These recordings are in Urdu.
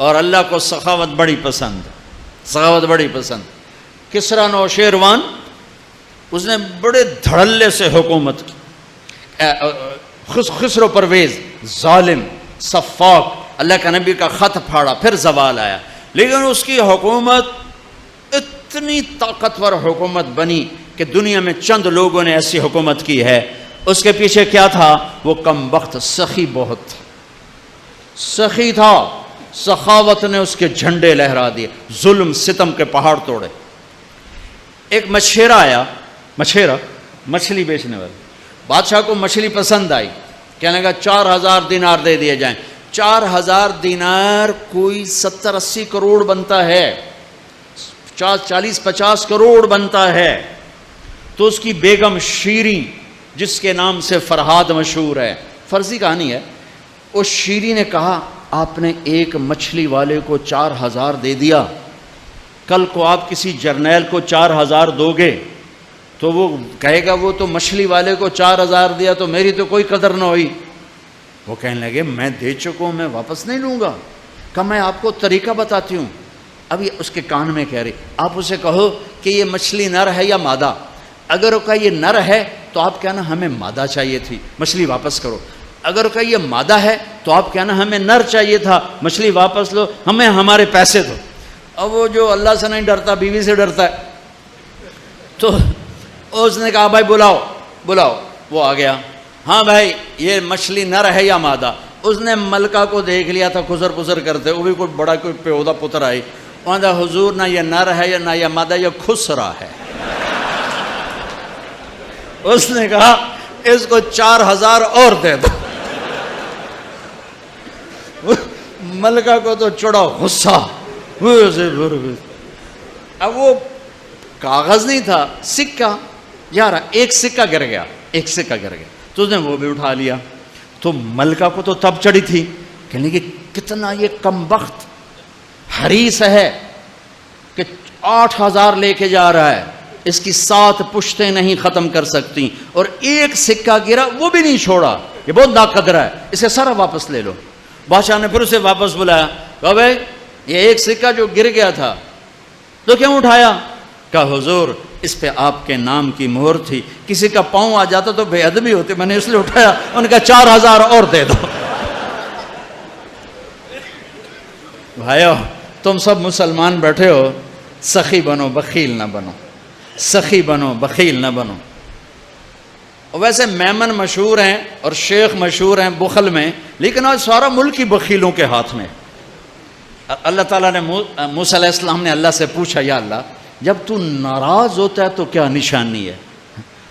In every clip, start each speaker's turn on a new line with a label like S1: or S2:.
S1: اور اللہ کو سخاوت بڑی پسند، سخاوت بڑی پسند۔ کسریٰ نوشیروان اس نے بڑے دھڑلے سے حکومت کی، خسرو پرویز ظالم سفاک، اللہ کا نبی کا خط پھاڑا، پھر زوال آیا، لیکن اس کی حکومت اتنی طاقتور حکومت بنی کہ دنیا میں چند لوگوں نے ایسی حکومت کی ہے۔ اس کے پیچھے کیا تھا؟ وہ کم بخت سخی بہت تھا، سخی تھا، سخاوت نے اس کے جھنڈے لہرا دیے، ظلم ستم کے پہاڑ توڑے۔ ایک مچھیرا آیا، مچھیرا مچھلی بیچنے والا، بادشاہ کو مچھلی پسند آئی، کہنے لگا 4000 دینار دے دیے جائیں۔ 4000 دینار کوئی 70-80 کروڑ بنتا ہے، 40-50 کروڑ بنتا ہے۔ تو اس کی بیگم شیریں، جس کے نام سے فرہاد مشہور ہے، فرضی کہانی ہے، اس شیریں نے کہا آپ نے ایک مچھلی والے کو 4000 دے دیا، کل کو آپ کسی جرنیل کو 4000 دو گے تو وہ کہے گا وہ تو مچھلی والے کو 4000 دیا تو میری تو کوئی قدر نہ ہوئی۔ وہ کہنے لگے میں دے چکا ہوں، میں واپس نہیں لوں گا۔ کہ میں آپ کو طریقہ بتاتی ہوں۔ ابھی اس کے کان میں کہہ رہی، آپ اسے کہو کہ یہ مچھلی نر ہے یا مادہ، اگر وہ کہا یہ نر ہے تو آپ کہنا ہمیں مادہ چاہیے تھی، مچھلی واپس کرو۔ اگر وہ کہا یہ مادہ ہے تو آپ کہنا ہمیں نر چاہیے تھا، مچھلی واپس لو، ہمیں ہمارے پیسے دو۔ اب وہ جو اللہ سے نہیں ڈرتا بیوی سے ڈرتا ہے، تو اس نے کہا بھائی بلاؤ بلاؤ۔ وہ آ گیا، ہاں بھائی یہ مچھلی نر ہے یا مادہ؟ اس نے ملکہ کو دیکھ لیا تھا خسر پسر کرتے، وہ بھی کوئی بڑا کوئی پیودہ پتر آئی، وہاں دا حضور نہ یہ نر ہے یا نہ یہ مادہ، یہ خسرا ہے۔ اس نے کہا اس کو 4000 اور دے دو۔ ملکہ کو تو چڑھا غصہ، اب وہ کاغذ نہیں تھا، سکہ، یار ایک سکہ گر گیا، ایک سکہ گر گیا، تو اس نے وہ بھی اٹھا لیا۔ تو ملکہ کو تو تب چڑھی تھی، کہنے کہ کتنا یہ کم بخت حریص ہے کہ 8000 لے کے جا رہا ہے، اس کی 7 پشتیں نہیں ختم کر سکتی، اور ایک سکہ گرا وہ بھی نہیں چھوڑا، یہ بہت ناقدر ہے، اسے سارا واپس لے لو۔ بادشاہ نے پھر اسے واپس بلایا، کہا بھائی یہ ایک سکہ جو گر گیا تھا تو کیوں اٹھایا؟ کہا حضور اس پہ آپ کے نام کی مہر تھی، کسی کا پاؤں آ جاتا تو بے ادبی ہوتی، میں نے اس لیے اٹھایا۔ انہوں نے کہا 4000 اور دے دو۔ بھائیو تم سب مسلمان بیٹھے ہو، سخی بنو بخیل نہ بنو، سخی بنو بخیل نہ بنو۔ ویسے میمن مشہور ہیں اور شیخ مشہور ہیں بخل میں، لیکن آج سارا ملک ہی بخیلوں کے ہاتھ میں۔ اللہ تعالیٰ نے موسیٰ علیہ السلام نے اللہ سے پوچھا، یا اللہ جب تو ناراض ہوتا ہے تو کیا نشانی ہے؟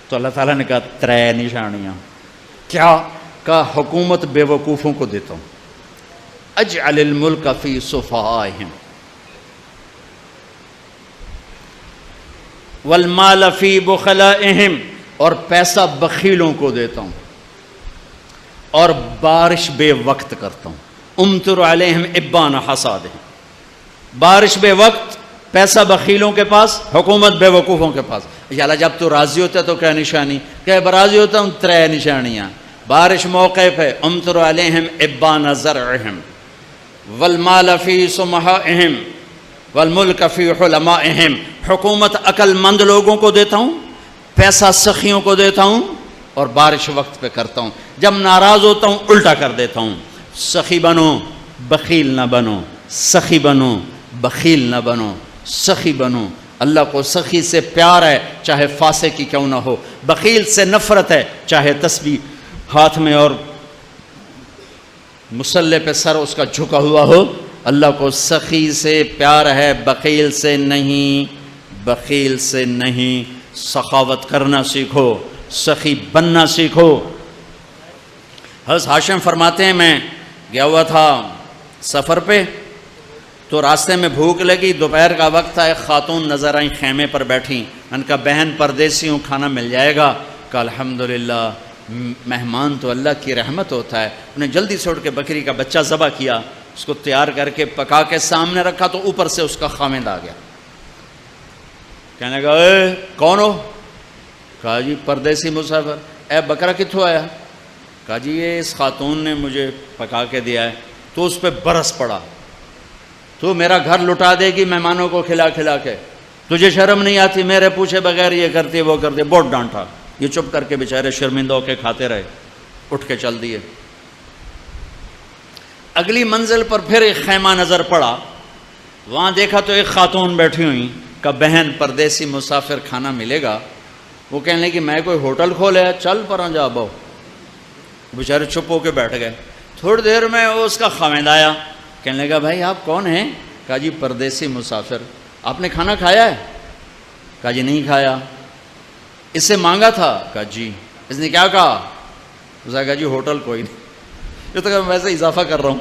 S1: تو اللہ تعالیٰ نے کہا 3 نشانیاں۔ کیا؟ کہا حکومت بے وقوفوں کو دیتا ہوں، اجعل الملک فی صفائہم والمال فی بخلائہم، اور پیسہ بخیلوں کو دیتا ہوں، اور بارش بے وقت کرتا ہوں، امطر علیہم ابان حصادہم، بارش بے وقت، پیسہ بخیلوں کے پاس، حکومت بے وقوفوں کے پاس۔ یا اللہ جب تو راضی ہوتا ہے تو کیا نشانی؟ کہ راضی ہوتا ہوں 3 نشانیاں، بارش موقع پہ، امطر علیہم ابان زرعہم، والمال فی سمحائہم والملک فی حلمائہم، حکومت عقل مند لوگوں کو دیتا ہوں، پیسہ سخیوں کو دیتا ہوں، اور بارش وقت پہ کرتا ہوں، جب ناراض ہوتا ہوں الٹا کر دیتا ہوں۔ سخی بنو بخیل نہ بنو، سخی بنو بخیل نہ بنو، سخی بنو۔ اللہ کو سخی سے پیار ہے چاہے فاسق کی کیوں نہ ہو، بخیل سے نفرت ہے چاہے تسبیح ہاتھ میں اور مصلے پہ سر اس کا جھکا ہوا ہو۔ اللہ کو سخی سے پیار ہے، بخیل سے نہیں، بخیل سے نہیں۔ سخاوت کرنا سیکھو، سخی بننا سیکھو۔ حضرت ہاشم فرماتے ہیں میں گیا ہوا تھا سفر پہ، تو راستے میں بھوک لگی، دوپہر کا وقت تھا، ایک خاتون نظر آئیں خیمے پر بیٹھی، ان کا بہن پردیسی ہوں، کھانا مل جائے گا؟ کہ الحمدللہ، مہمان تو اللہ کی رحمت ہوتا ہے۔ انہیں جلدی سے اٹھ کے بکری کا بچہ ذبح کیا، اس کو تیار کر کے پکا کے سامنے رکھا، تو اوپر سے اس کا خامند آ گیا، کہنے لگا اے کون ہو؟ کہا جی پردیسی مسافر۔ اے بکرا کتھوں آیا؟ کہا جی یہ اس خاتون نے مجھے پکا کے دیا ہے۔ تو اس پہ برس پڑا، تو میرا گھر لٹا دے گی مہمانوں کو کھلا کھلا کے، تجھے شرم نہیں آتی میرے پوچھے بغیر یہ کرتی وہ کرتی، بہت ڈانٹا۔ یہ چپ کر کے بیچارے شرمندہ ہو کے کھاتے رہے، اٹھ کے چل دیے۔ اگلی منزل پر پھر ایک خیمہ نظر پڑا، وہاں دیکھا تو ایک خاتون بیٹھی ہوئی، کہ بہن پردیسی مسافر کھانا ملے گا؟ وہ کہنے لگی میں کوئی ہوٹل کھولے ہے، چل پر جا باؤ۔ بیچارے چپ ہو کے بیٹھ گئے۔ تھوڑی دیر میں وہ اس کا خاوند آیا، کہنے لگا بھائی آپ کون ہیں؟ کہا جی پردیسی مسافر، آپ نے کھانا کھایا ہے؟ کہا جی نہیں کھایا۔ اس سے مانگا تھا؟ کہا جی۔ اس نے کیا کہا؟ اس نے کہا جی ہوٹل کوئی نہیں۔ یہ تو میں ویسے اضافہ کر رہا ہوں۔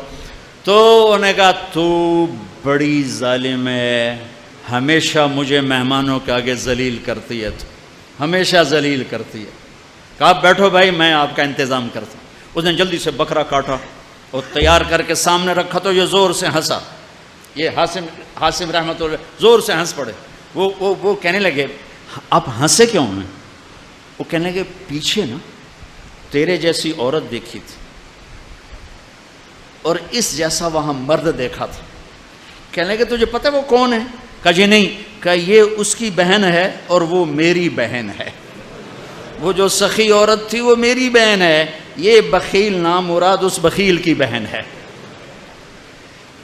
S1: تو انہوں نے کہا تو بڑی ظالم ہے، ہمیشہ مجھے مہمانوں کے آگے ذلیل کرتی ہے، تو ہمیشہ ذلیل کرتی ہے۔ کہا آپ بیٹھو بھائی میں آپ کا انتظام کرتا ہوں۔ اس نے جلدی سے بکرا کاٹا اور تیار کر کے سامنے رکھا، تو یہ زور سے ہنسا۔ یہ حاسم رحمۃ اللہ زور سے ہنس پڑے۔ وہ کہنے لگے آپ ہنسے کیوں ہیں؟ وہ کہنے لگے پیچھے نا تیرے جیسی عورت دیکھی تھی اور اس جیسا وہاں مرد دیکھا تھا۔ کہنے لگے تجھے پتہ وہ کون ہے؟ کہا جی نہیں۔ کہا یہ اس کی بہن ہے اور وہ میری بہن ہے۔ وہ جو سخی عورت تھی وہ میری بہن ہے، یہ بخیل نام مراد اس بخیل کی بہن ہے۔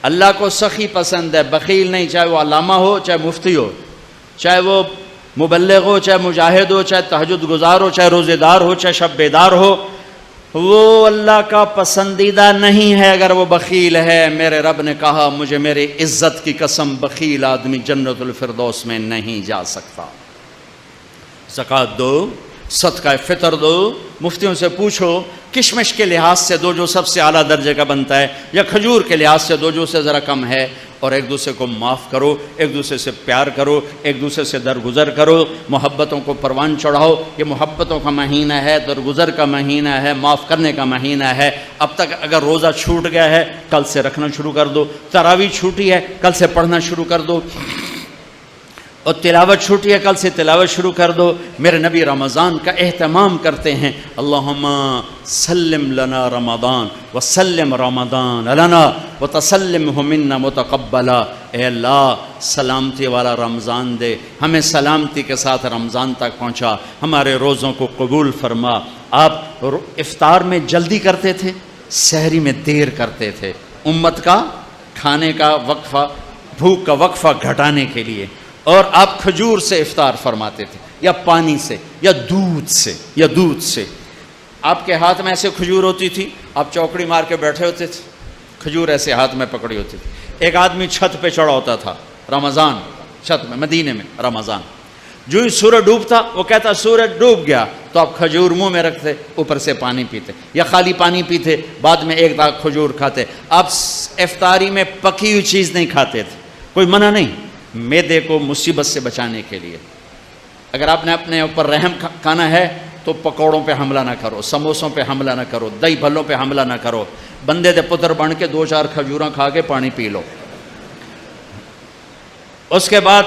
S1: اللہ کو سخی پسند ہے، بخیل نہیں، چاہے وہ علامہ ہو، چاہے مفتی ہو، چاہے وہ مبلغ ہو، چاہے مجاہد ہو، چاہے تہجد گزار ہو، چاہے روزے دار ہو، چاہے شب بیدار ہو، وہ اللہ کا پسندیدہ نہیں ہے اگر وہ بخیل ہے۔ میرے رب نے کہا مجھے میری عزت کی قسم بخیل آدمی جنت الفردوس میں نہیں جا سکتا۔ زکوٰۃ دو، صدقہ فطر دو، مفتیوں سے پوچھو کشمش کے لحاظ سے دو جو سب سے اعلیٰ درجے کا بنتا ہے، یا کھجور کے لحاظ سے دو جو سے ذرا کم ہے، اور ایک دوسرے کو معاف کرو، ایک دوسرے سے پیار کرو، ایک دوسرے سے درگزر کرو، محبتوں کو پروان چڑھاؤ۔ یہ محبتوں کا مہینہ ہے، درگزر کا مہینہ ہے، معاف کرنے کا مہینہ ہے۔ اب تک اگر روزہ چھوٹ گیا ہے کل سے رکھنا شروع کر دو، تراویح چھوٹی ہے کل سے پڑھنا شروع کر دو، اور تلاوت چھوٹی ہے کل سے تلاوت شروع کر دو۔ میرے نبی رمضان کا اہتمام کرتے ہیں، اللہم سلم لنا رمضان وسلم رمضان لنا وتسلمہ منا متقبلا۔ اے اللہ سلامتی والا رمضان دے، ہمیں سلامتی کے ساتھ رمضان تک پہنچا، ہمارے روزوں کو قبول فرما۔ آپ افطار میں جلدی کرتے تھے، سحری میں دیر کرتے تھے، امت کا کھانے کا وقفہ، بھوک کا وقفہ گھٹانے کے لیے، اور آپ کھجور سے افطار فرماتے تھے، یا پانی سے، یا دودھ سے۔ آپ کے ہاتھ میں ایسے کھجور ہوتی تھی، آپ چوکڑی مار کے بیٹھے ہوتے تھے، کھجور ایسے ہاتھ میں پکڑی ہوتی تھی۔ ایک آدمی چھت پہ چڑھا ہوتا تھا رمضان، چھت میں مدینے میں رمضان، جو ہی سورج ڈوبتا وہ کہتا سورج ڈوب گیا، تو آپ کھجور منہ میں رکھتے، اوپر سے پانی پیتے، یا خالی پانی پیتے، بعد میں ایک داغ کھجور کھاتے۔ آپ افطاری میں پکی ہوئی چیز نہیں کھاتے تھے، کوئی منع نہیں، معدے کو مصیبت سے بچانے کے لیے۔ اگر آپ نے اپنے اوپر رحم کھانا ہے تو پکوڑوں پہ حملہ نہ کرو، سموسوں پہ حملہ نہ کرو، دہی بھلوں پہ حملہ نہ کرو، بندے دے پتر بن کے 2-4 کھجوراں کھا کے پانی پی لو۔ اس کے بعد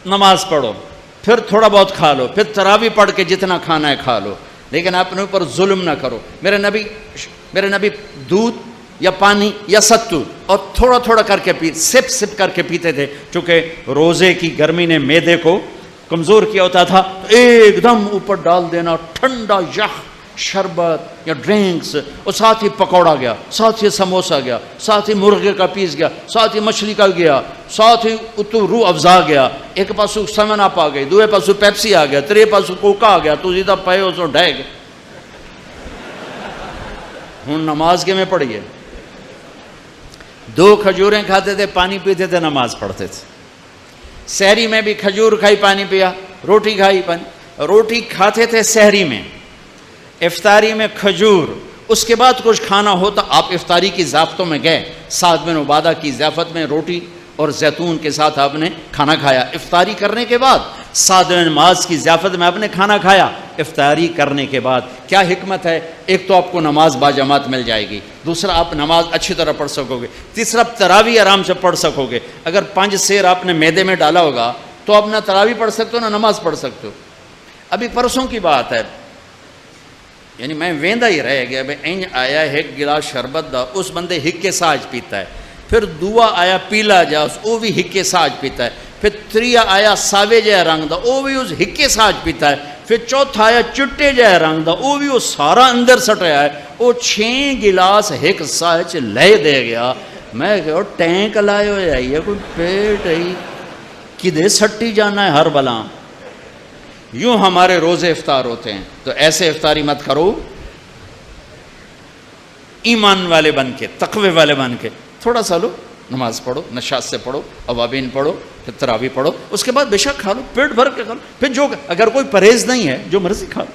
S1: نماز پڑھو، پھر تھوڑا بہت کھا لو، پھر تراویح پڑھ کے جتنا کھانا ہے کھا لو، لیکن اپنے اوپر ظلم نہ کرو۔ میرے نبی دودھ یا پانی یا ستو اور تھوڑا تھوڑا کر کے سپ کر کے پیتے تھے، چونکہ روزے کی گرمی نے معدے کو کمزور کیا ہوتا تھا، تو ایک دم اوپر ڈال دینا ٹھنڈا یخ شربت یا ڈرنکس، اور ساتھ ہی پکوڑا گیا، ساتھ ہی سموسا گیا، ساتھ ہی مرغے کا پیس گیا، ساتھ ہی مچھلی کا گیا، ساتھ ہی اتو روح افزا گیا، ایک پاسو سیون اپ آ گئی، دوے پاسو پیپسی آ گیا، ترے پاسو کوکا آ گیا، تو سیدھا پے اس ڈہ گئے۔ ہوں نماز کے میں پڑھیے، 2 کھجوریں کھاتے تھے، پانی پیتے تھے، نماز پڑھتے تھے۔ سحری میں بھی کھجور کھائی، پانی پیا، روٹی کھائی، پانی، روٹی کھاتے تھے سحری میں، افطاری میں کھجور، اس کے بعد کچھ کھانا ہوتا آپ افطاری کی ضیافتوں میں گئے، سعد بن عبادہ کی ضیافت میں روٹی اور زیتون کے ساتھ آپ نے کھانا کھایا، افطاری کرنے کے بعد سعد بن معاذ کی ضیافت میں آپ نے کھانا کھایا افطاری کرنے کے بعد۔ کیا حکمت ہے؟ ایک تو آپ کو نماز باجماعت مل جائے گی، دوسرا آپ نماز اچھی طرح پڑھ سکو گے، تیسرا تراویح آرام سے پڑھ سکو گے۔ اگر 5 سیر آپ نے معدے میں ڈالا ہوگا تو آپ نہ تراویح پڑھ سکتے ہو نہ نماز پڑھ سکتے ہو۔ ابھی پرسوں کی بات ہے، یعنی میں ویندا ہی رہ گیا، بھائی این آیا ایک گلاس شربت دا، اس بندے ہک کے ساج پیتا ہے، پھر دوا آیا پیلا جا وہ بھی ہکے ساج پیتا ہے، پھر تریا آیا ساوے جہ رنگ دا وہ بھی اس ہکے ساج پیتا ہے، پھر چوتھا آیا چٹے جہ رنگ دا وہ بھی وہ سارا اندر سٹیا ہے، وہ 6 گلاس ایک ساہ چ لے دے گیا۔ میں کہ ٹینک لائے ہوئے آئی ہے کوئی پیٹ ہے کدے سٹی جانا ہے ہر بلا۔ یوں ہمارے روزے افطار ہوتے ہیں، تو ایسے افطاری مت کرو، ایمان والے بن کے، تقوی والے بن کے تھوڑا سا لو، نماز پڑھو، نشاط سے پڑھو، اوابین پڑھو، پھر تراویح پڑھو، اس کے بعد بے شک کھا لو، پیٹ بھر کے کھا لو، پھر جو اگر کوئی پرہیز نہیں ہے جو مرضی کھا لو،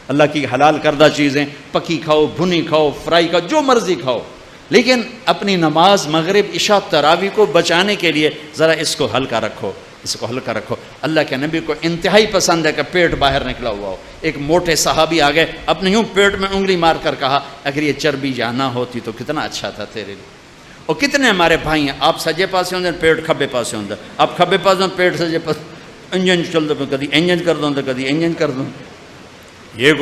S1: اللہ کی حلال کردہ چیزیں پکی کھاؤ، بھنی کھاؤ، فرائی کھاؤ، جو مرضی کھاؤ، لیکن اپنی نماز مغرب عشاء تراویح کو بچانے کے لیے ذرا اس کو ہلکا رکھو، اس کو ہلکا رکھو۔ اللہ کے نبی کو انتہائی پسند ہے کہ پیٹ باہر نکلا ہوا ہو۔ ایک موٹے صحابی آ گئے، اپنے یوں پیٹ میں انگلی مار کر کہا اگر یہ چربی جانا ہوتی تو کتنا اچھا تھا تیرے لیے۔ اور کتنے ہمارے بھائی ہیں، آپ سجے پاسے ہوندے پیٹ کھبے پاسے ہوندے، آپ کھبے پاسے ہوندے پیٹ سجے پاس، انجن چل دو کدی انجن کر دوں تو کدی انجن کر دوں۔ یہ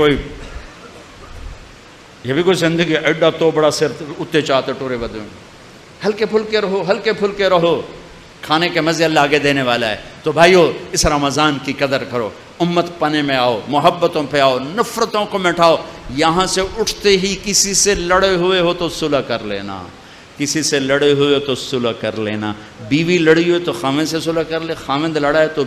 S1: بھی کوئی زندگی ایڈا تو بڑا سر اتنے چاہتے ٹورے بدے۔ ہلکے پھلکے رہو، ہلکے پھلکے رہو، کھانے کے مزے اللہ آگے دینے والا ہے۔ تو بھائیو اس رمضان کی قدر کرو، امت پنے میں آؤ، محبتوں پہ آؤ، نفرتوں کو مٹاؤ۔ یہاں سے اٹھتے ہی کسی سے لڑے ہوئے ہو تو صلح کر لینا، کسی سے لڑے ہوئے ہو تو صلح کر لینا، بیوی لڑی ہوئی تو خامند سے صلح کر لے، خامند لڑا ہے تو